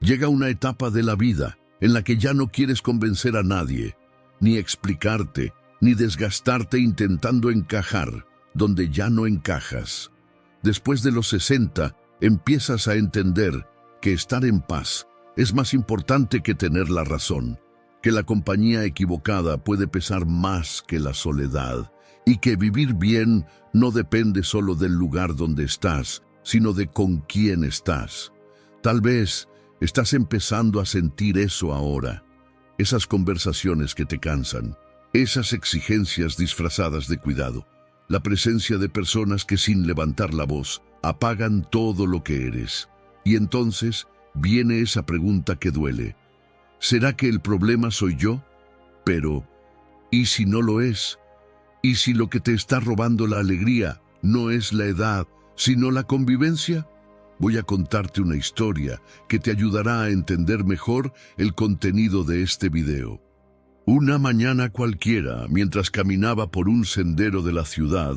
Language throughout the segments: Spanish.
Llega una etapa de la vida en la que ya no quieres convencer a nadie, ni explicarte, ni desgastarte intentando encajar donde ya no encajas. Después de los 60, empiezas a entender que estar en paz es más importante que tener la razón, que la compañía equivocada puede pesar más que la soledad, y que vivir bien no depende solo del lugar donde estás, sino de con quién estás. Tal vez estás empezando a sentir eso ahora, esas conversaciones que te cansan, esas exigencias disfrazadas de cuidado, la presencia de personas que sin levantar la voz apagan todo lo que eres. Y entonces viene esa pregunta que duele. ¿Será que el problema soy yo? Pero, ¿y si no lo es? ¿Y si lo que te está robando la alegría no es la edad, sino la convivencia? Voy a contarte una historia que te ayudará a entender mejor el contenido de este video. Una mañana cualquiera, mientras caminaba por un sendero de la ciudad,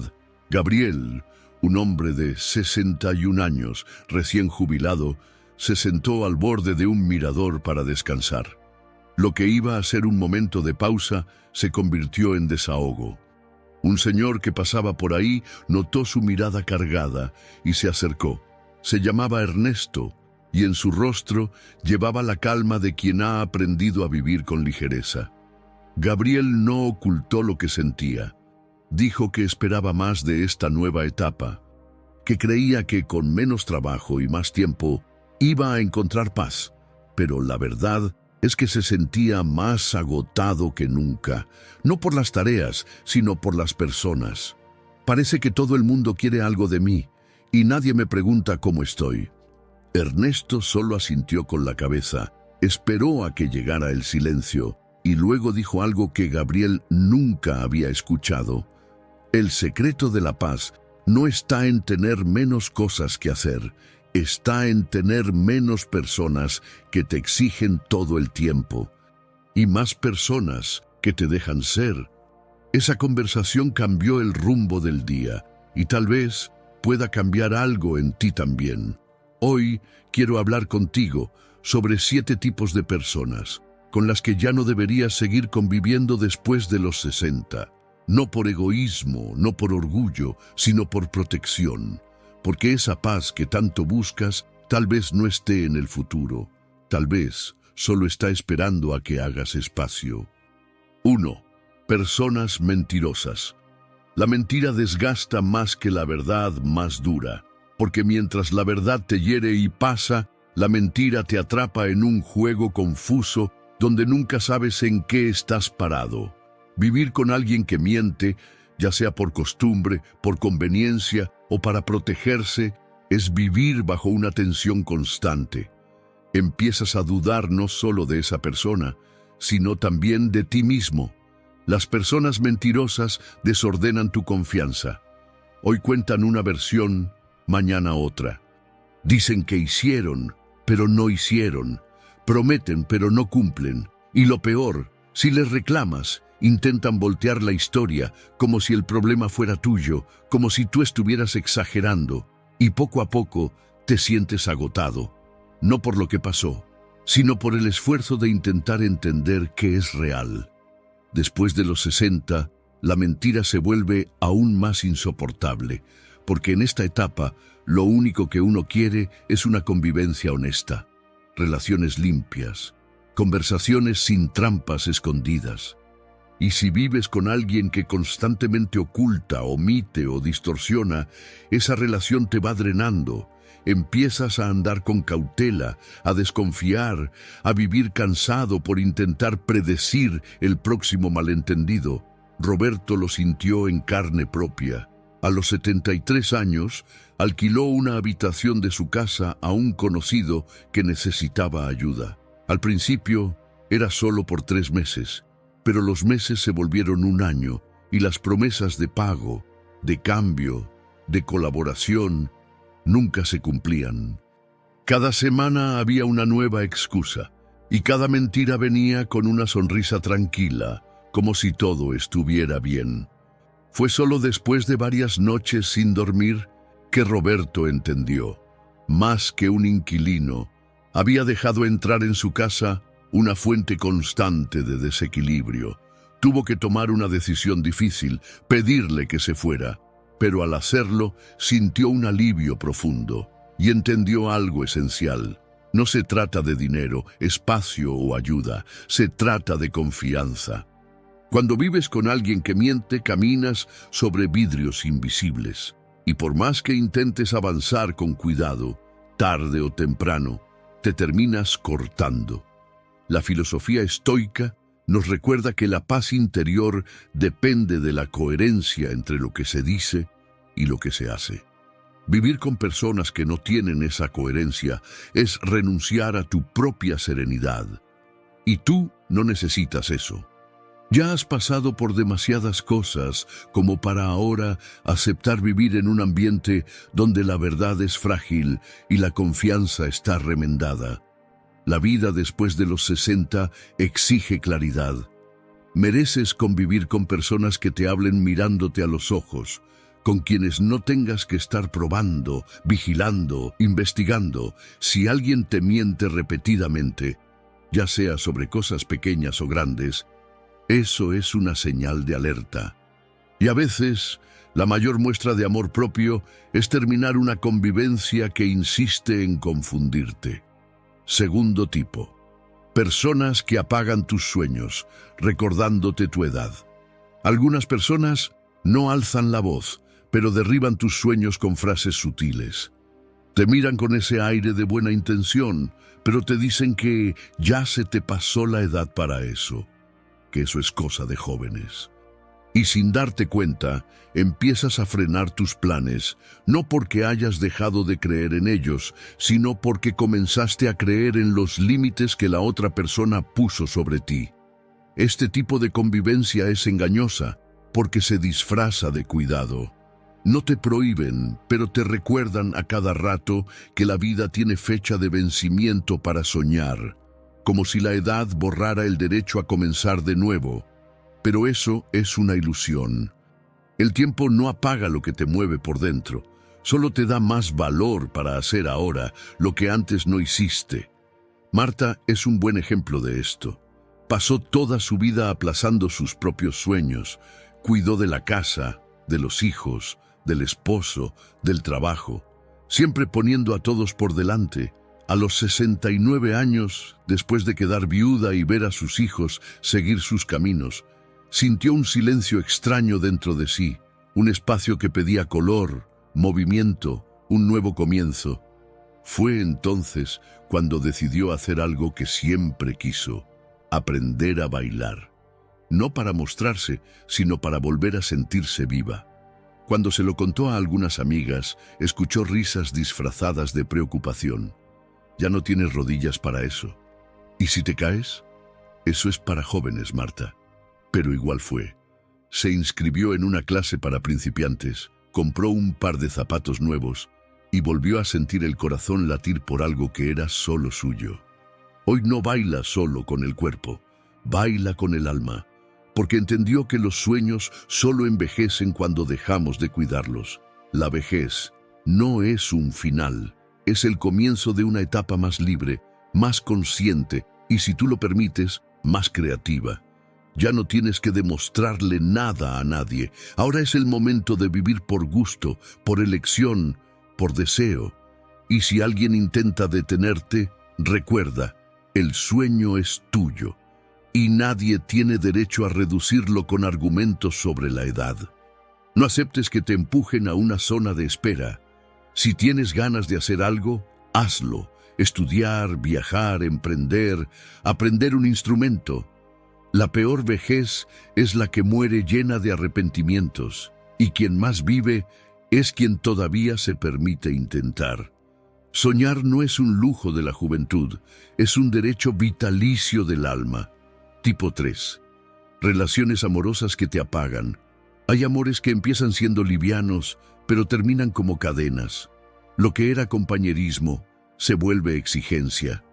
Gabriel, un hombre de 61 años, recién jubilado, se sentó al borde de un mirador para descansar. Lo que iba a ser un momento de pausa se convirtió en desahogo. Un señor que pasaba por ahí notó su mirada cargada y se acercó. Se llamaba Ernesto y en su rostro llevaba la calma de quien ha aprendido a vivir con ligereza. Gabriel no ocultó lo que sentía. Dijo que esperaba más de esta nueva etapa, que creía que con menos trabajo y más tiempo iba a encontrar paz, pero la verdad es que se sentía más agotado que nunca, no por las tareas, sino por las personas. Parece que todo el mundo quiere algo de mí, y nadie me pregunta cómo estoy. Ernesto solo asintió con la cabeza, esperó a que llegara el silencio, y luego dijo algo que Gabriel nunca había escuchado. El secreto de la paz no está en tener menos cosas que hacer, está en tener menos personas que te exigen todo el tiempo, y más personas que te dejan ser. Esa conversación cambió el rumbo del día, y tal vez pueda cambiar algo en ti también. Hoy quiero hablar contigo sobre 7 tipos de personas con las que ya no deberías seguir conviviendo después de los 60. No por egoísmo, no por orgullo, sino por protección. Porque esa paz que tanto buscas tal vez no esté en el futuro. Tal vez solo está esperando a que hagas espacio. 1. Personas mentirosas. La mentira desgasta más que la verdad más dura. Porque mientras la verdad te hiere y pasa, la mentira te atrapa en un juego confuso donde nunca sabes en qué estás parado. Vivir con alguien que miente, ya sea por costumbre, por conveniencia o para protegerse, es vivir bajo una tensión constante. Empiezas a dudar no solo de esa persona, sino también de ti mismo. Las personas mentirosas desordenan tu confianza. Hoy cuentan una versión, mañana otra. Dicen que hicieron, pero no hicieron. Prometen, pero no cumplen. Y lo peor, si les reclamas, intentan voltear la historia como si el problema fuera tuyo, como si tú estuvieras exagerando. Y poco a poco te sientes agotado. No por lo que pasó, sino por el esfuerzo de intentar entender qué es real. Después de los 60, la mentira se vuelve aún más insoportable, porque en esta etapa lo único que uno quiere es una convivencia honesta, relaciones limpias, conversaciones sin trampas escondidas. Y si vives con alguien que constantemente oculta, omite o distorsiona, esa relación te va drenando. Empiezas a andar con cautela, a desconfiar, a vivir cansado por intentar predecir el próximo malentendido. Roberto lo sintió en carne propia. A los 73 años, alquiló una habitación de su casa a un conocido que necesitaba ayuda. Al principio, era solo por 3 meses, pero los meses se volvieron un año y las promesas de pago, de cambio, de colaboración, nunca se cumplían. Cada semana había una nueva excusa y cada mentira venía con una sonrisa tranquila, como si todo estuviera bien. Fue solo después de varias noches sin dormir que Roberto entendió. Más que un inquilino, Había dejado entrar en su casa una fuente constante de desequilibrio. Tuvo que tomar una decisión difícil, pedirle que se fuera, pero al hacerlo sintió un alivio profundo y entendió algo esencial. No se trata de dinero, espacio o ayuda, se trata de confianza. Cuando vives con alguien que miente, caminas sobre vidrios invisibles. Y por más que intentes avanzar con cuidado, tarde o temprano, te terminas cortando. La filosofía estoica nos recuerda que la paz interior depende de la coherencia entre lo que se dice y lo que se hace. Vivir con personas que no tienen esa coherencia es renunciar a tu propia serenidad. Y tú no necesitas eso. Ya has pasado por demasiadas cosas como para ahora aceptar vivir en un ambiente donde la verdad es frágil y la confianza está remendada. La vida después de los 60 exige claridad. Mereces convivir con personas que te hablen mirándote a los ojos, con quienes no tengas que estar probando, vigilando, investigando. Si alguien te miente repetidamente, ya sea sobre cosas pequeñas o grandes, eso es una señal de alerta. Y a veces, la mayor muestra de amor propio es terminar una convivencia que insiste en confundirte. Segundo tipo. Personas que apagan tus sueños, recordándote tu edad. Algunas personas no alzan la voz, pero derriban tus sueños con frases sutiles. Te miran con ese aire de buena intención, pero te dicen que ya se te pasó la edad para eso, que eso es cosa de jóvenes. Y sin darte cuenta, empiezas a frenar tus planes, no porque hayas dejado de creer en ellos, sino porque comenzaste a creer en los límites que la otra persona puso sobre ti. Este tipo de convivencia es engañosa, porque se disfraza de cuidado. No te prohíben, pero te recuerdan a cada rato que la vida tiene fecha de vencimiento para soñar, como si la edad borrara el derecho a comenzar de nuevo. Pero eso es una ilusión. El tiempo no apaga lo que te mueve por dentro, solo te da más valor para hacer ahora lo que antes no hiciste. Marta es un buen ejemplo de esto. Pasó toda su vida aplazando sus propios sueños, cuidó de la casa, de los hijos, del esposo, del trabajo, siempre poniendo a todos por delante. A los 69 años, después de quedar viuda y ver a sus hijos seguir sus caminos, sintió un silencio extraño dentro de sí, un espacio que pedía color, movimiento, un nuevo comienzo. Fue entonces cuando decidió hacer algo que siempre quiso: aprender a bailar. No para mostrarse, sino para volver a sentirse viva. Cuando se lo contó a algunas amigas, escuchó risas disfrazadas de preocupación. Ya no tienes rodillas para eso. ¿Y si te caes? Eso es para jóvenes, Marta. Pero igual fue. Se inscribió en una clase para principiantes, compró un par de zapatos nuevos y volvió a sentir el corazón latir por algo que era solo suyo. Hoy no baila solo con el cuerpo, baila con el alma, porque entendió que los sueños solo envejecen cuando dejamos de cuidarlos. La vejez no es un final, es el comienzo de una etapa más libre, más consciente y, si tú lo permites, más creativa. Ya no tienes que demostrarle nada a nadie. Ahora es el momento de vivir por gusto, por elección, por deseo. Y si alguien intenta detenerte, recuerda, el sueño es tuyo y nadie tiene derecho a reducirlo con argumentos sobre la edad. No aceptes que te empujen a una zona de espera. Si tienes ganas de hacer algo, hazlo. Estudiar, viajar, emprender, aprender un instrumento. La peor vejez es la que muere llena de arrepentimientos, y quien más vive es quien todavía se permite intentar. Soñar no es un lujo de la juventud, es un derecho vitalicio del alma. Tipo 3. Relaciones amorosas que te apagan. Hay amores que empiezan siendo livianos, pero terminan como cadenas. Lo que era compañerismo se vuelve exigencia.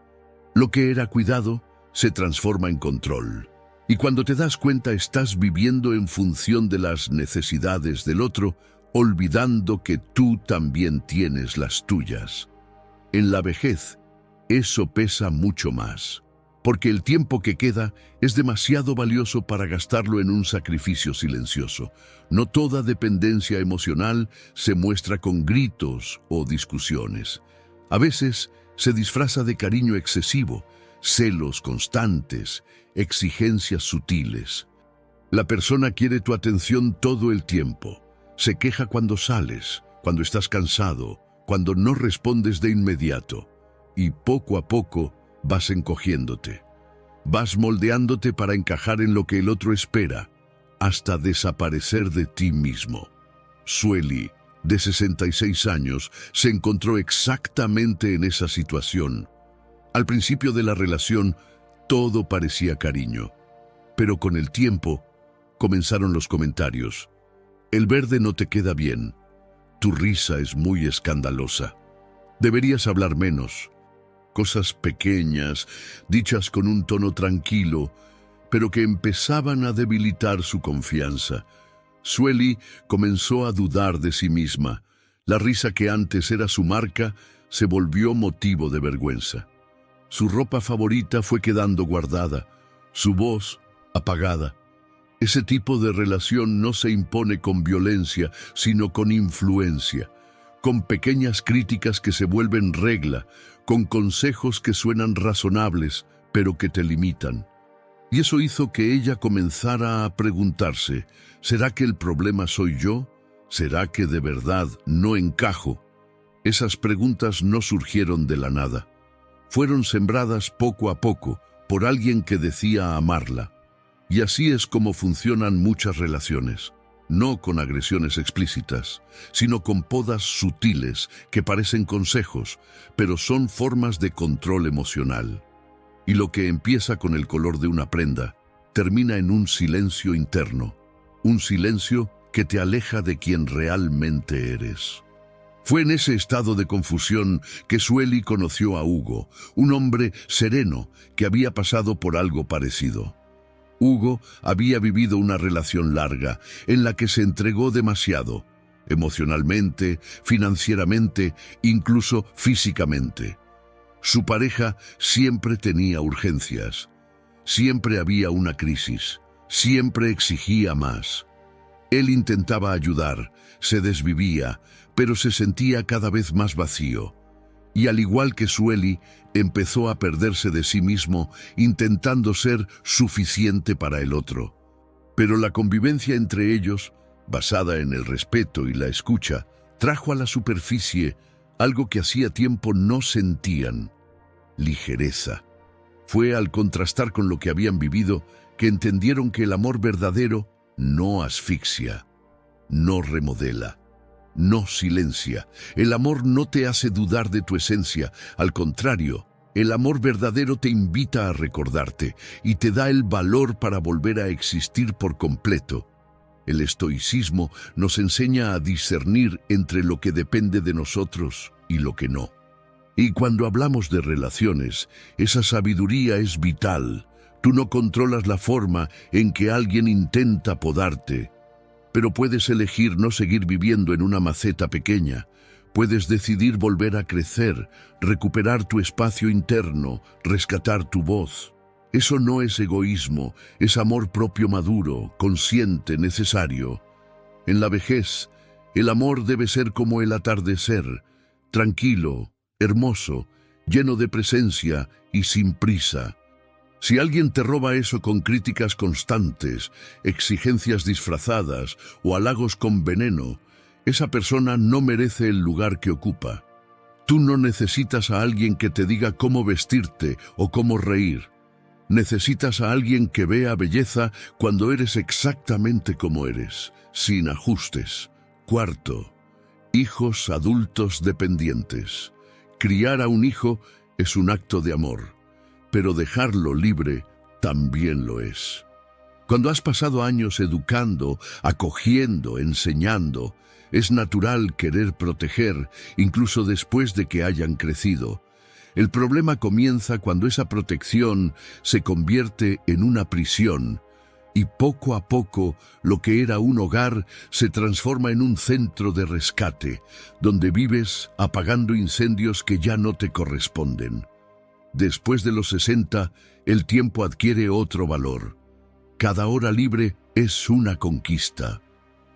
Lo que era cuidado se transforma en control. Y cuando te das cuenta, estás viviendo en función de las necesidades del otro, olvidando que tú también tienes las tuyas. En la vejez, eso pesa mucho más, porque el tiempo que queda es demasiado valioso para gastarlo en un sacrificio silencioso. No toda dependencia emocional se muestra con gritos o discusiones. A veces se disfraza de cariño excesivo, celos constantes, exigencias sutiles. La persona quiere tu atención todo el tiempo. Se queja cuando sales, cuando estás cansado, cuando no respondes de inmediato. Y poco a poco vas encogiéndote. Vas moldeándote para encajar en lo que el otro espera, hasta desaparecer de ti mismo. Sueli, de 66 años, se encontró exactamente en esa situación. Al principio de la relación, todo parecía cariño, pero con el tiempo comenzaron los comentarios. El verde no te queda bien. Tu risa es muy escandalosa. Deberías hablar menos. Cosas pequeñas, dichas con un tono tranquilo, pero que empezaban a debilitar su confianza. Sueli comenzó a dudar de sí misma. La risa que antes era su marca se volvió motivo de vergüenza. Su ropa favorita fue quedando guardada, su voz apagada. Ese tipo de relación no se impone con violencia, sino con influencia, con pequeñas críticas que se vuelven regla, con consejos que suenan razonables, pero que te limitan. Y eso hizo que ella comenzara a preguntarse, ¿será que el problema soy yo? ¿Será que de verdad no encajo? Esas preguntas no surgieron de la nada. Fueron sembradas poco a poco por alguien que decía amarla. Y así es como funcionan muchas relaciones. No con agresiones explícitas, sino con podas sutiles que parecen consejos, pero son formas de control emocional. Y lo que empieza con el color de una prenda, termina en un silencio interno, un silencio que te aleja de quien realmente eres. Fue en ese estado de confusión que Sueli conoció a Hugo, un hombre sereno que había pasado por algo parecido. Hugo había vivido una relación larga en la que se entregó demasiado, emocionalmente, financieramente, incluso físicamente. Su pareja siempre tenía urgencias, siempre había una crisis, siempre exigía más. Él intentaba ayudar, se desvivía, pero se sentía cada vez más vacío. Y al igual que Sueli, empezó a perderse de sí mismo, intentando ser suficiente para el otro. Pero la convivencia entre ellos, basada en el respeto y la escucha, trajo a la superficie algo que hacía tiempo no sentían: ligereza. Fue al contrastar con lo que habían vivido que entendieron que el amor verdadero no asfixia, no remodela, no silencia. El amor no te hace dudar de tu esencia. Al contrario, el amor verdadero te invita a recordarte y te da el valor para volver a existir por completo. El estoicismo nos enseña a discernir entre lo que depende de nosotros y lo que no. Y cuando hablamos de relaciones, esa sabiduría es vital. Tú no controlas la forma en que alguien intenta podarte, pero puedes elegir no seguir viviendo en una maceta pequeña. Puedes decidir volver a crecer, recuperar tu espacio interno, rescatar tu voz. Eso no es egoísmo, es amor propio maduro, consciente, necesario. En la vejez, el amor debe ser como el atardecer, tranquilo, hermoso, lleno de presencia y sin prisa. Si alguien te roba eso con críticas constantes, exigencias disfrazadas o halagos con veneno, esa persona no merece el lugar que ocupa. Tú no necesitas a alguien que te diga cómo vestirte o cómo reír. Necesitas a alguien que vea belleza cuando eres exactamente como eres, sin ajustes. Cuarto, hijos adultos dependientes. Criar a un hijo es un acto de amor, pero dejarlo libre también lo es. Cuando has pasado años educando, acogiendo, enseñando, es natural querer proteger, incluso después de que hayan crecido. El problema comienza cuando esa protección se convierte en una prisión, y poco a poco lo que era un hogar se transforma en un centro de rescate, donde vives apagando incendios que ya no te corresponden. Después de los 60, el tiempo adquiere otro valor. Cada hora libre es una conquista.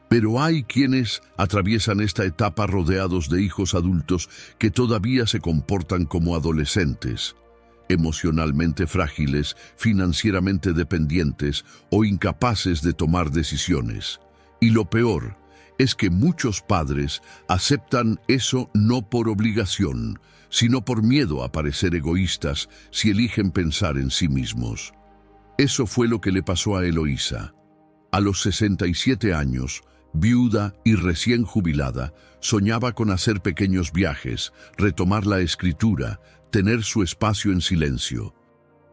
Pero hay quienes atraviesan esta etapa rodeados de hijos adultos que todavía se comportan como adolescentes, emocionalmente frágiles, financieramente dependientes o incapaces de tomar decisiones. Y lo peor es que muchos padres aceptan eso no por obligación, sino por miedo a parecer egoístas si eligen pensar en sí mismos. Eso fue lo que le pasó a Eloísa. A los 67 años, viuda y recién jubilada, soñaba con hacer pequeños viajes, retomar la escritura, tener su espacio en silencio.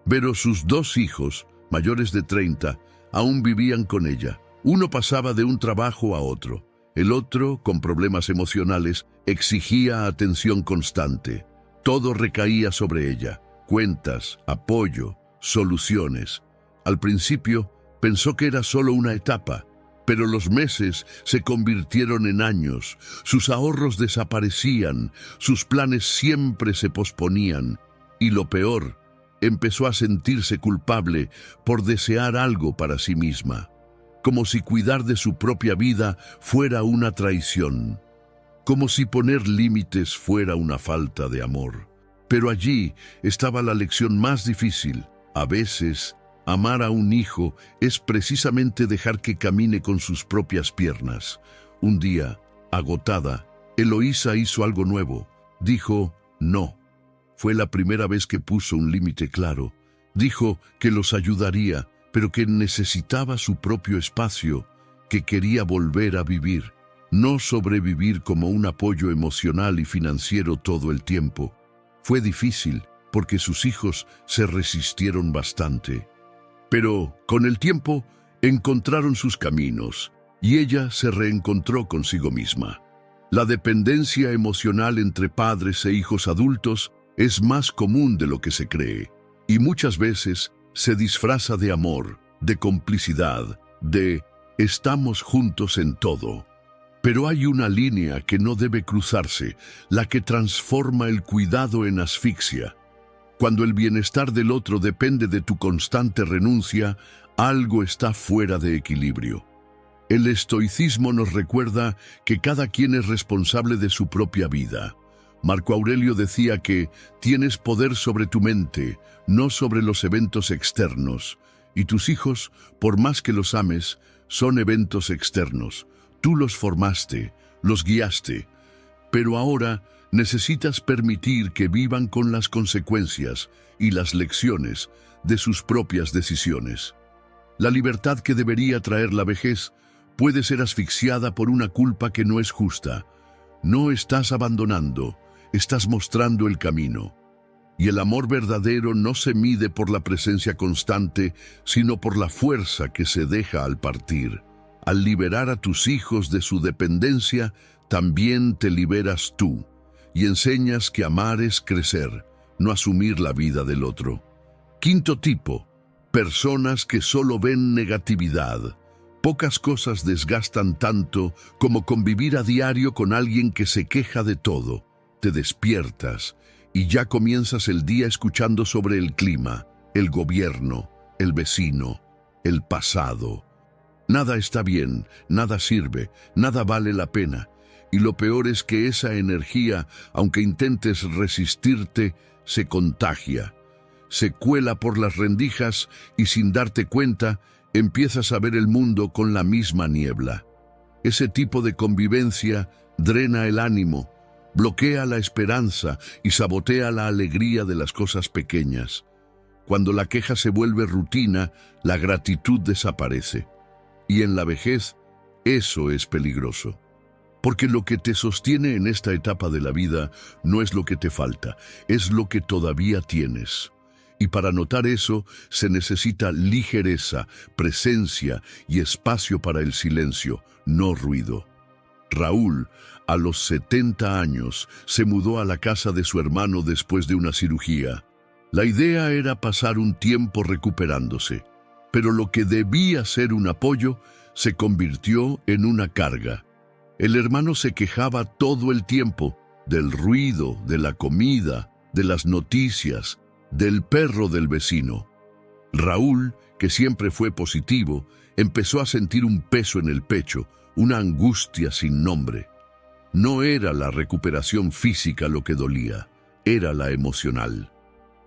Pero sus dos hijos, mayores de 30, aún vivían con ella. Uno pasaba de un trabajo a otro. El otro, con problemas emocionales, exigía atención constante. Todo recaía sobre ella: cuentas, apoyo, soluciones. Al principio, pensó que era solo una etapa, pero los meses se convirtieron en años. Sus ahorros desaparecían, sus planes siempre se posponían. Y lo peor, empezó a sentirse culpable por desear algo para sí misma, como si cuidar de su propia vida fuera una traición, como si poner límites fuera una falta de amor. Pero allí estaba la lección más difícil. A veces, amar a un hijo es precisamente dejar que camine con sus propias piernas. Un día, agotada, Eloísa hizo algo nuevo. Dijo no. Fue la primera vez que puso un límite claro. Dijo que los ayudaría, pero que necesitaba su propio espacio, que quería volver a vivir, no sobrevivir como un apoyo emocional y financiero todo el tiempo. Fue difícil, porque sus hijos se resistieron bastante. Pero, con el tiempo, encontraron sus caminos, y ella se reencontró consigo misma. La dependencia emocional entre padres e hijos adultos es más común de lo que se cree, y muchas veces se disfraza de amor, de complicidad, de estamos juntos en todo. Pero hay una línea que no debe cruzarse, la que transforma el cuidado en asfixia. Cuando el bienestar del otro depende de tu constante renuncia, algo está fuera de equilibrio. El estoicismo nos recuerda que cada quien es responsable de su propia vida. Marco Aurelio decía que tienes poder sobre tu mente, no sobre los eventos externos, y tus hijos, por más que los ames, son eventos externos. Tú los formaste, los guiaste, pero ahora necesitas permitir que vivan con las consecuencias y las lecciones de sus propias decisiones. La libertad que debería traer la vejez puede ser asfixiada por una culpa que no es justa. No estás abandonando, estás mostrando el camino. Y el amor verdadero no se mide por la presencia constante, sino por la fuerza que se deja al partir. Al liberar a tus hijos de su dependencia, también te liberas tú, y enseñas que amar es crecer, no asumir la vida del otro. Quinto tipo: personas que solo ven negatividad. Pocas cosas desgastan tanto como convivir a diario con alguien que se queja de todo. Te despiertas y ya comienzas el día escuchando sobre el clima, el gobierno, el vecino, el pasado. Nada está bien, nada sirve, nada vale la pena. Y lo peor es que esa energía, aunque intentes resistirte, se contagia. Se cuela por las rendijas y sin darte cuenta, empiezas a ver el mundo con la misma niebla. Ese tipo de convivencia drena el ánimo, bloquea la esperanza y sabotea la alegría de las cosas pequeñas. Cuando la queja se vuelve rutina, la gratitud desaparece. Y en la vejez, eso es peligroso. Porque lo que te sostiene en esta etapa de la vida no es lo que te falta, es lo que todavía tienes. Y para notar eso, se necesita ligereza, presencia y espacio para el silencio, no ruido. Raúl, a los 70 años, se mudó a la casa de su hermano después de una cirugía. La idea era pasar un tiempo recuperándose, pero lo que debía ser un apoyo se convirtió en una carga. El hermano se quejaba todo el tiempo del ruido, de la comida, de las noticias, del perro del vecino. Raúl, que siempre fue positivo, empezó a sentir un peso en el pecho, una angustia sin nombre. No era la recuperación física lo que dolía, era la emocional.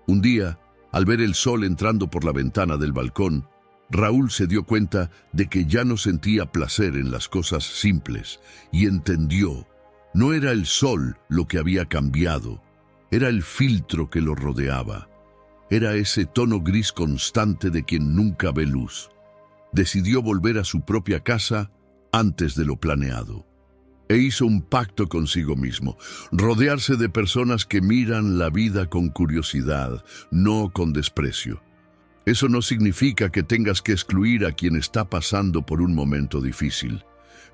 Un día, al ver el sol entrando por la ventana del balcón, Raúl se dio cuenta de que ya no sentía placer en las cosas simples y entendió, no era el sol lo que había cambiado, era el filtro que lo rodeaba. Era ese tono gris constante de quien nunca ve luz. Decidió volver a su propia casa antes de lo planeado. E hizo un pacto consigo mismo, rodearse de personas que miran la vida con curiosidad, no con desprecio. Eso no significa que tengas que excluir a quien está pasando por un momento difícil,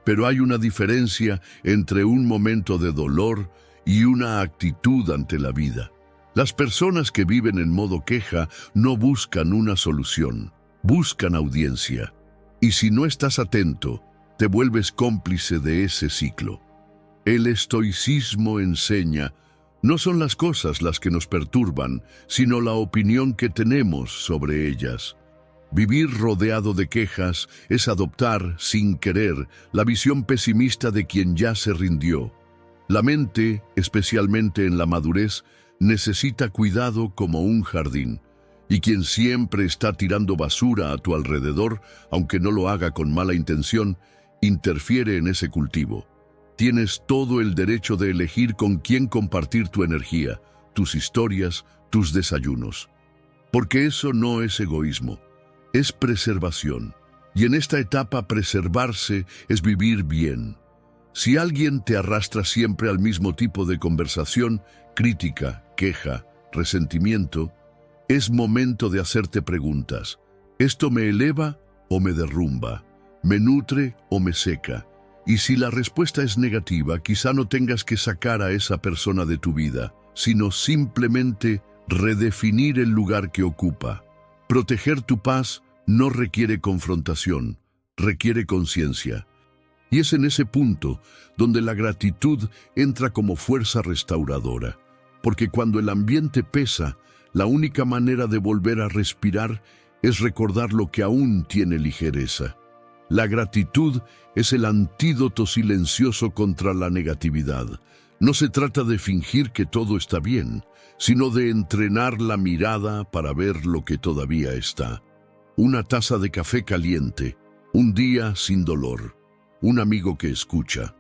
pero hay una diferencia entre un momento de dolor y una actitud ante la vida. Las personas que viven en modo queja no buscan una solución, buscan audiencia. Y si no estás atento, te vuelves cómplice de ese ciclo. El estoicismo enseña, no son las cosas las que nos perturban, sino la opinión que tenemos sobre ellas. Vivir rodeado de quejas es adoptar, sin querer, la visión pesimista de quien ya se rindió. La mente, especialmente en la madurez, necesita cuidado como un jardín. Y quien siempre está tirando basura a tu alrededor, aunque no lo haga con mala intención, interfiere en ese cultivo. Tienes todo el derecho de elegir con quién compartir tu energía, tus historias, tus desayunos. Porque eso no es egoísmo, es preservación. Y en esta etapa preservarse es vivir bien. Si alguien te arrastra siempre al mismo tipo de conversación, crítica, queja, resentimiento, es momento de hacerte preguntas. ¿Esto me eleva o me derrumba? ¿Me nutre o me seca? Y si la respuesta es negativa, quizá no tengas que sacar a esa persona de tu vida, sino simplemente redefinir el lugar que ocupa. Proteger tu paz no requiere confrontación, requiere conciencia. Y es en ese punto donde la gratitud entra como fuerza restauradora. Porque cuando el ambiente pesa, la única manera de volver a respirar es recordar lo que aún tiene ligereza. La gratitud es el antídoto silencioso contra la negatividad. No se trata de fingir que todo está bien, sino de entrenar la mirada para ver lo que todavía está. Una taza de café caliente, un día sin dolor, un amigo que escucha.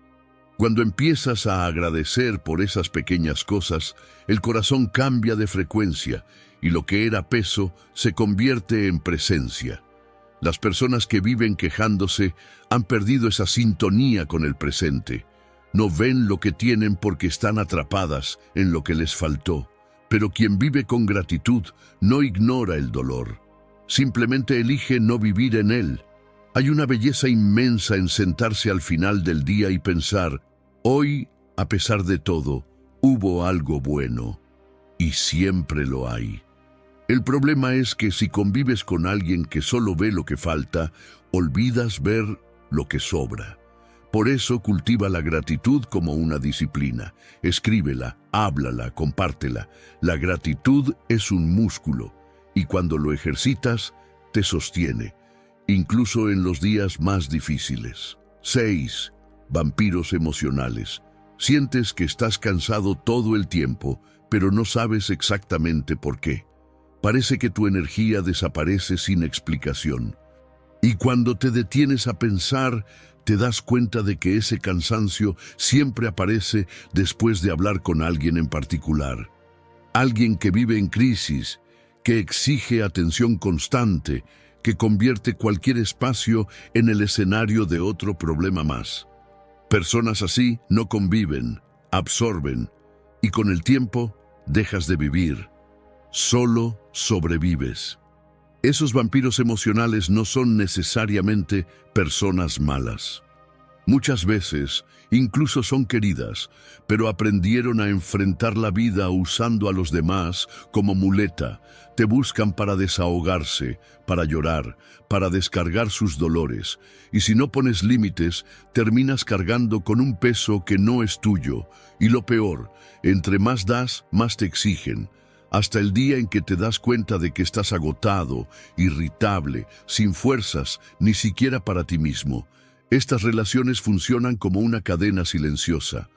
Cuando empiezas a agradecer por esas pequeñas cosas, el corazón cambia de frecuencia y lo que era peso se convierte en presencia. Las personas que viven quejándose han perdido esa sintonía con el presente. No ven lo que tienen porque están atrapadas en lo que les faltó. Pero quien vive con gratitud no ignora el dolor. Simplemente elige no vivir en él. Hay una belleza inmensa en sentarse al final del día y pensar, hoy, a pesar de todo, hubo algo bueno. Y siempre lo hay. El problema es que si convives con alguien que solo ve lo que falta, olvidas ver lo que sobra. Por eso cultiva la gratitud como una disciplina. Escríbela, háblala, compártela. La gratitud es un músculo y cuando lo ejercitas, te sostiene, incluso en los días más difíciles. 6. Vampiros emocionales. Sientes que estás cansado todo el tiempo, pero no sabes exactamente por qué. Parece que tu energía desaparece sin explicación. Y cuando te detienes a pensar, te das cuenta de que ese cansancio siempre aparece después de hablar con alguien en particular. Alguien que vive en crisis, que exige atención constante, que convierte cualquier espacio en el escenario de otro problema más. Personas así no conviven, absorben, y con el tiempo dejas de vivir. Solo sobrevives. Esos vampiros emocionales no son necesariamente personas malas. Muchas veces, incluso son queridas, pero aprendieron a enfrentar la vida usando a los demás como muleta. Te buscan para desahogarse, para llorar, para descargar sus dolores. Y si no pones límites, terminas cargando con un peso que no es tuyo. Y lo peor, entre más das, más te exigen. hasta el día en que te das cuenta de que estás agotado, irritable, sin fuerzas, ni siquiera para ti mismo. Estas relaciones funcionan como una cadena silenciosa.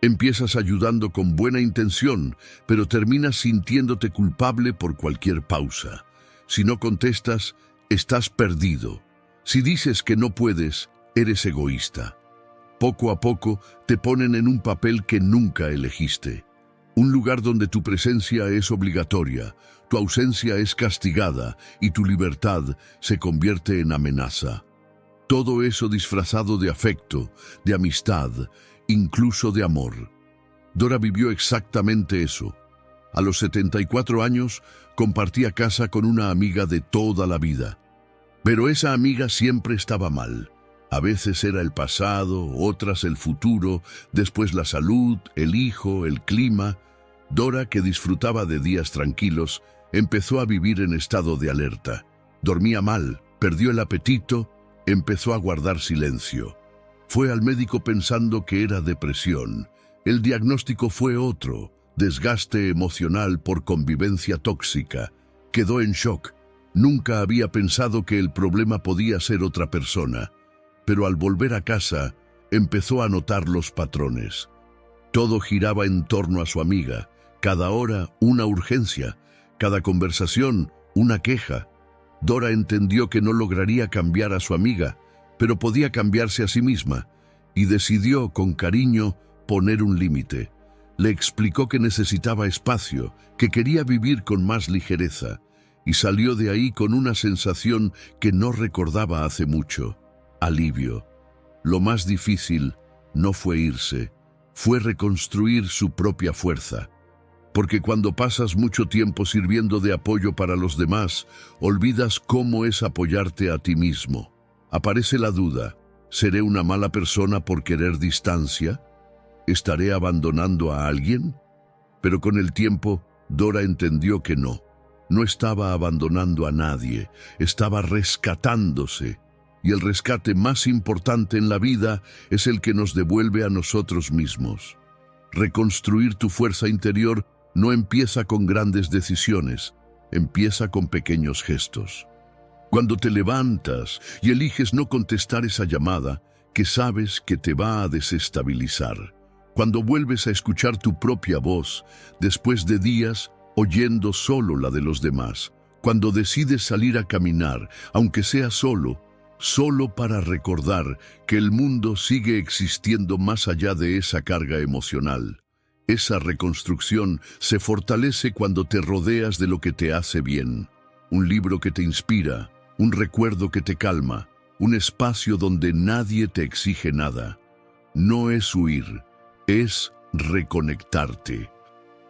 Empiezas ayudando con buena intención, pero terminas sintiéndote culpable por cualquier pausa. Si no contestas, estás perdido. Si dices que no puedes, eres egoísta. Poco a poco te ponen en un papel que nunca elegiste. Un lugar donde tu presencia es obligatoria, tu ausencia es castigada y tu libertad se convierte en amenaza. Todo eso disfrazado de afecto, de amistad, incluso de amor. Dora vivió exactamente eso. A los 74 años compartía casa con una amiga de toda la vida. Pero esa amiga siempre estaba mal. A veces era el pasado, otras el futuro, después la salud, el hijo, el clima. Dora, que disfrutaba de días tranquilos, empezó a vivir en estado de alerta. Dormía mal, perdió el apetito, empezó a guardar silencio. Fue al médico pensando que era depresión. El diagnóstico fue otro, desgaste emocional por convivencia tóxica. Quedó en shock. Nunca había pensado que el problema podía ser otra persona. Pero al volver a casa, empezó a notar los patrones. Todo giraba en torno a su amiga. Cada hora, una urgencia. Cada conversación, una queja. Dora entendió que no lograría cambiar a su amiga, pero podía cambiarse a sí misma, y decidió, con cariño, poner un límite. Le explicó que necesitaba espacio, que quería vivir con más ligereza, y salió de ahí con una sensación que no recordaba hace mucho: alivio. Lo más difícil no fue irse, fue reconstruir su propia fuerza. Porque cuando pasas mucho tiempo sirviendo de apoyo para los demás, olvidas cómo es apoyarte a ti mismo. Aparece la duda: ¿seré una mala persona por querer distancia? ¿Estaré abandonando a alguien? Pero con el tiempo, Dora entendió que no. No estaba abandonando a nadie, estaba rescatándose. Y el rescate más importante en la vida es el que nos devuelve a nosotros mismos. Reconstruir tu fuerza interior no empieza con grandes decisiones, empieza con pequeños gestos. Cuando te levantas y eliges no contestar esa llamada que sabes que te va a desestabilizar. Cuando vuelves a escuchar tu propia voz después de días oyendo solo la de los demás. Cuando decides salir a caminar, aunque sea solo para recordar que el mundo sigue existiendo más allá de esa carga emocional. Esa reconstrucción se fortalece cuando te rodeas de lo que te hace bien. Un libro que te inspira, un recuerdo que te calma, un espacio donde nadie te exige nada. No es huir, es reconectarte.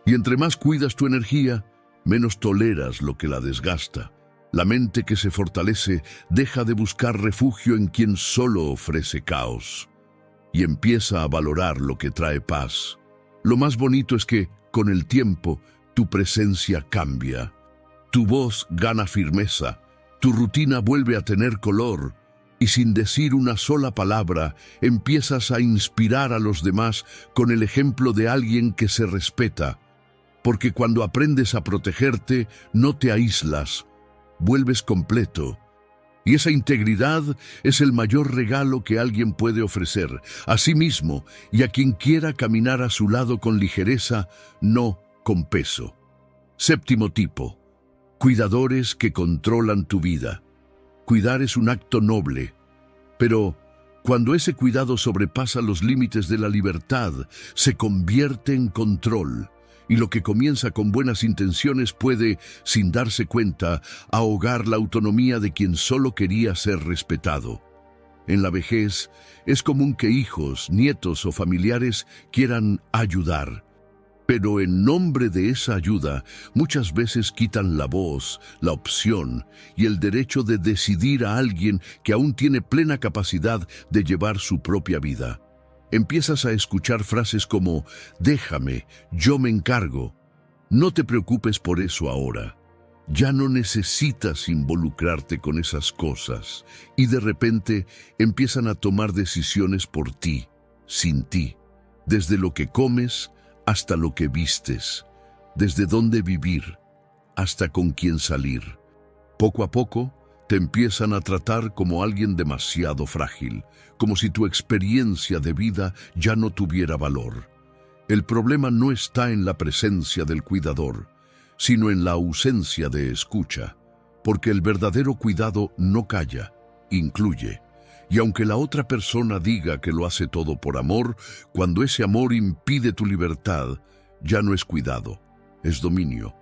Y entre más cuidas tu energía, menos toleras lo que la desgasta. La mente que se fortalece deja de buscar refugio en quien solo ofrece caos y empieza a valorar lo que trae paz. Lo más bonito es que, con el tiempo, tu presencia cambia. Tu voz gana firmeza, tu rutina vuelve a tener color, y sin decir una sola palabra, empiezas a inspirar a los demás con el ejemplo de alguien que se respeta. Porque cuando aprendes a protegerte, no te aíslas, vuelves completo. Y esa integridad es el mayor regalo que alguien puede ofrecer a sí mismo y a quien quiera caminar a su lado con ligereza, no con peso. Séptimo tipo: cuidadores que controlan tu vida. Cuidar es un acto noble, pero cuando ese cuidado sobrepasa los límites de la libertad, se convierte en control. Y lo que comienza con buenas intenciones puede, sin darse cuenta, ahogar la autonomía de quien solo quería ser respetado. En la vejez, es común que hijos, nietos o familiares quieran ayudar. Pero en nombre de esa ayuda, muchas veces quitan la voz, la opción y el derecho de decidir a alguien que aún tiene plena capacidad de llevar su propia vida. Empiezas a escuchar frases como: déjame, yo me encargo. No te preocupes por eso ahora. Ya no necesitas involucrarte con esas cosas. Y de repente empiezan a tomar decisiones por ti, sin ti. Desde lo que comes hasta lo que vistes. desde dónde vivir, hasta con quién salir. Poco a poco, te empiezan a tratar como alguien demasiado frágil, como si tu experiencia de vida ya no tuviera valor. El problema no está en la presencia del cuidador, sino en la ausencia de escucha, porque el verdadero cuidado no calla, incluye. Y aunque la otra persona diga que lo hace todo por amor, cuando ese amor impide tu libertad, ya no es cuidado, es dominio.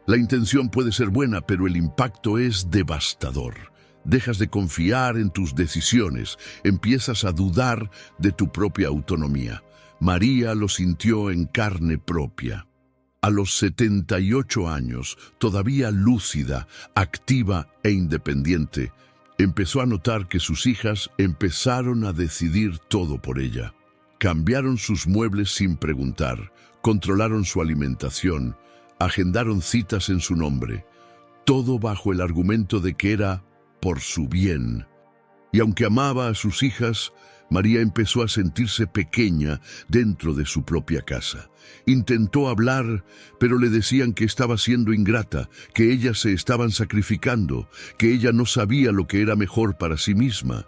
La intención puede ser buena, pero el impacto es devastador. Dejas de confiar en tus decisiones, empiezas a dudar de tu propia autonomía. María lo sintió en carne propia. A los 78 años, todavía lúcida, activa e independiente, empezó a notar que sus hijas empezaron a decidir todo por ella. Cambiaron sus muebles sin preguntar, controlaron su alimentación, agendaron citas en su nombre, todo bajo el argumento de que era por su bien. Y aunque amaba a sus hijas, María empezó a sentirse pequeña dentro de su propia casa. Intentó hablar, pero le decían que estaba siendo ingrata, que ellas se estaban sacrificando, que ella no sabía lo que era mejor para sí misma.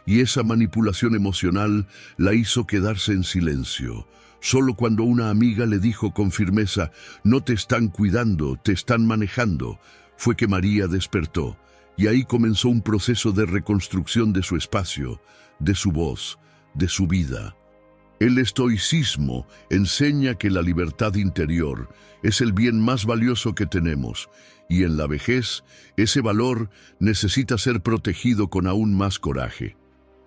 Y esa manipulación emocional la hizo quedarse en silencio. Solo cuando una amiga le dijo con firmeza, «No te están cuidando, te están manejando», fue que María despertó, y ahí comenzó un proceso de reconstrucción de su espacio, de su voz, de su vida. El estoicismo enseña que la libertad interior es el bien más valioso que tenemos, y en la vejez, ese valor necesita ser protegido con aún más coraje.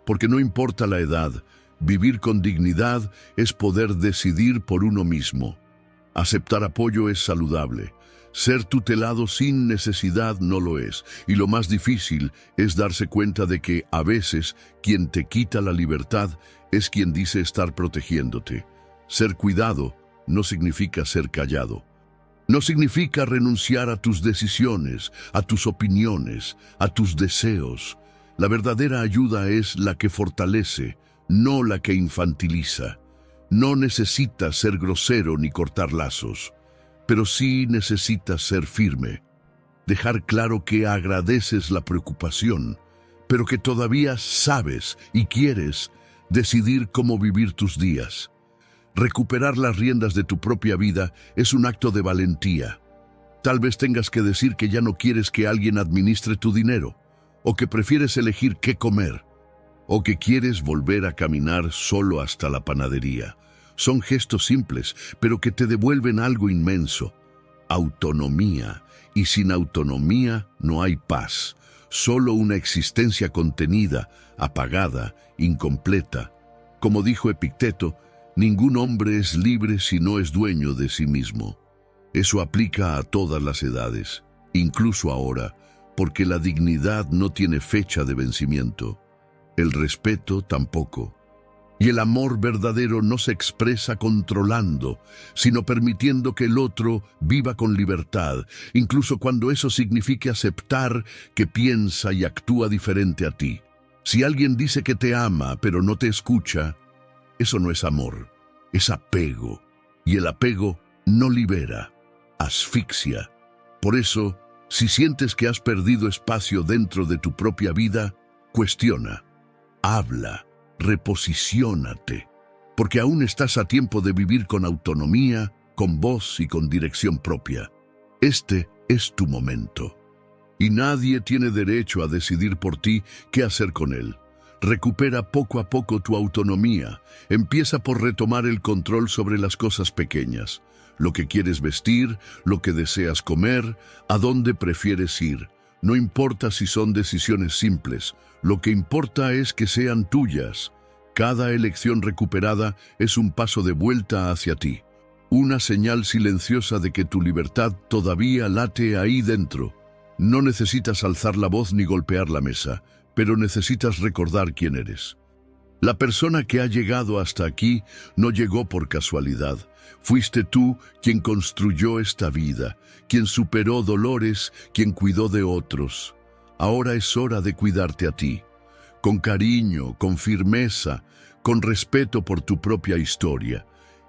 Porque no importa la edad, vivir con dignidad es poder decidir por uno mismo. Aceptar apoyo es saludable. Ser tutelado sin necesidad no lo es. Y lo más difícil es darse cuenta de que, a veces, quien te quita la libertad es quien dice estar protegiéndote. Ser cuidado no significa ser callado. No significa renunciar a tus decisiones, a tus opiniones, a tus deseos. La verdadera ayuda es la que fortalece, no la que infantiliza. No necesitas ser grosero ni cortar lazos, pero sí necesitas ser firme. Dejar claro que agradeces la preocupación, pero que todavía sabes y quieres decidir cómo vivir tus días. Recuperar las riendas de tu propia vida es un acto de valentía. Tal vez tengas que decir que ya no quieres que alguien administre tu dinero, o que prefieres elegir qué comer, o que quieres volver a caminar solo hasta la panadería. Son gestos simples, pero que te devuelven algo inmenso: autonomía. Y sin autonomía no hay paz, solo una existencia contenida, apagada, incompleta. Como dijo Epicteto, ningún hombre es libre si no es dueño de sí mismo. Eso aplica a todas las edades, incluso ahora, porque la dignidad no tiene fecha de vencimiento. El respeto tampoco. Y el amor verdadero no se expresa controlando, sino permitiendo que el otro viva con libertad, incluso cuando eso signifique aceptar que piensa y actúa diferente a ti. Si alguien dice que te ama, pero no te escucha, eso no es amor, es apego. Y el apego no libera, asfixia. Por eso, si sientes que has perdido espacio dentro de tu propia vida, cuestiona, habla, reposiciónate, porque aún estás a tiempo de vivir con autonomía, con voz y con dirección propia. Este es tu momento. Y nadie tiene derecho a decidir por ti qué hacer con él. Recupera poco a poco tu autonomía. Empieza por retomar el control sobre las cosas pequeñas. Lo que quieres vestir, lo que deseas comer, a dónde prefieres ir. No importa si son decisiones simples, lo que importa es que sean tuyas. Cada elección recuperada es un paso de vuelta hacia ti, una señal silenciosa de que tu libertad todavía late ahí dentro. No necesitas alzar la voz ni golpear la mesa, pero necesitas recordar quién eres. La persona que ha llegado hasta aquí no llegó por casualidad. Fuiste tú quien construyó esta vida, quien superó dolores, quien cuidó de otros. Ahora es hora de cuidarte a ti, con cariño, con firmeza, con respeto por tu propia historia.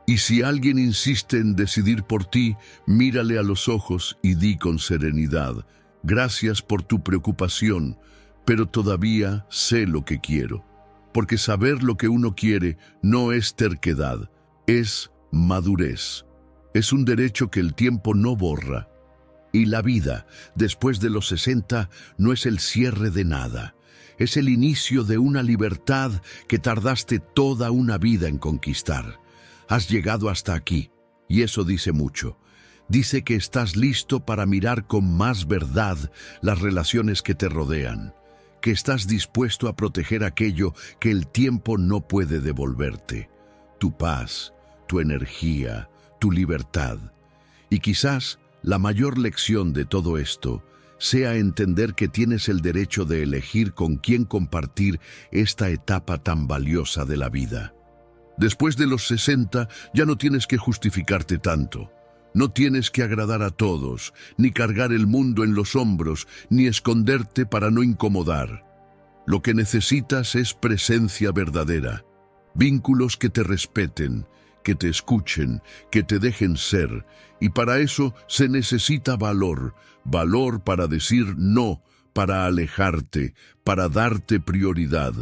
Y si alguien insiste en decidir por ti, mírale a los ojos y di con serenidad: gracias por tu preocupación, pero todavía sé lo que quiero. Porque saber lo que uno quiere no es terquedad, es madurez. Es un derecho que el tiempo no borra. Y la vida, después de los 60, no es el cierre de nada. Es el inicio de una libertad que tardaste toda una vida en conquistar. Has llegado hasta aquí, y eso dice mucho. Dice que estás listo para mirar con más verdad las relaciones que te rodean, que estás dispuesto a proteger aquello que el tiempo no puede devolverte: tu paz, tu energía, tu libertad. Y quizás la mayor lección de todo esto sea entender que tienes el derecho de elegir con quién compartir esta etapa tan valiosa de la vida. Después de los 60 ya no tienes que justificarte tanto. No tienes que agradar a todos, ni cargar el mundo en los hombros, ni esconderte para no incomodar. Lo que necesitas es presencia verdadera, vínculos que te respeten, que te escuchen, que te dejen ser, y para eso se necesita valor, valor para decir no, para alejarte, para darte prioridad.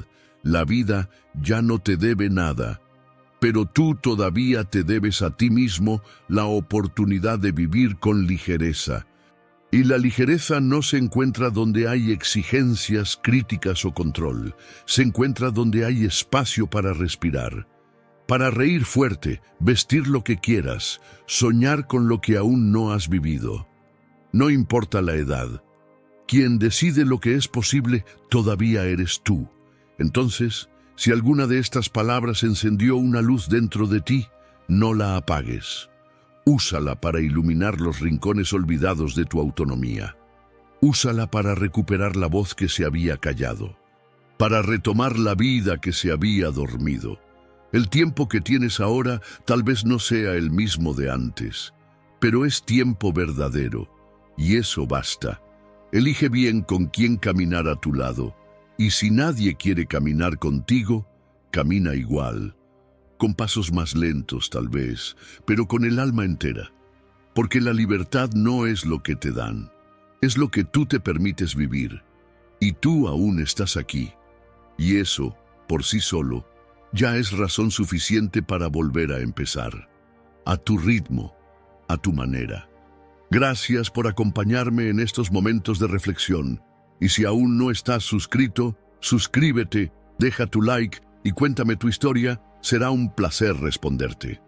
La vida ya no te debe nada, pero tú todavía te debes a ti mismo la oportunidad de vivir con ligereza. Y la ligereza no se encuentra donde hay exigencias, críticas o control. Se encuentra donde hay espacio para respirar, para reír fuerte, vestir lo que quieras, soñar con lo que aún no has vivido. No importa la edad. Quien decide lo que es posible todavía eres tú. Entonces, si alguna de estas palabras encendió una luz dentro de ti, no la apagues. Úsala para iluminar los rincones olvidados de tu autonomía. Úsala para recuperar la voz que se había callado, para retomar la vida que se había dormido. El tiempo que tienes ahora tal vez no sea el mismo de antes, pero es tiempo verdadero, y eso basta. Elige bien con quién caminar a tu lado, y si nadie quiere caminar contigo, camina igual, con pasos más lentos tal vez, pero con el alma entera. Porque la libertad no es lo que te dan, es lo que tú te permites vivir, y tú aún estás aquí, y eso, por sí solo, ya es razón suficiente para volver a empezar, a tu ritmo, a tu manera. Gracias por acompañarme en estos momentos de reflexión, y si aún no estás suscrito, suscríbete, deja tu like y cuéntame tu historia, será un placer responderte.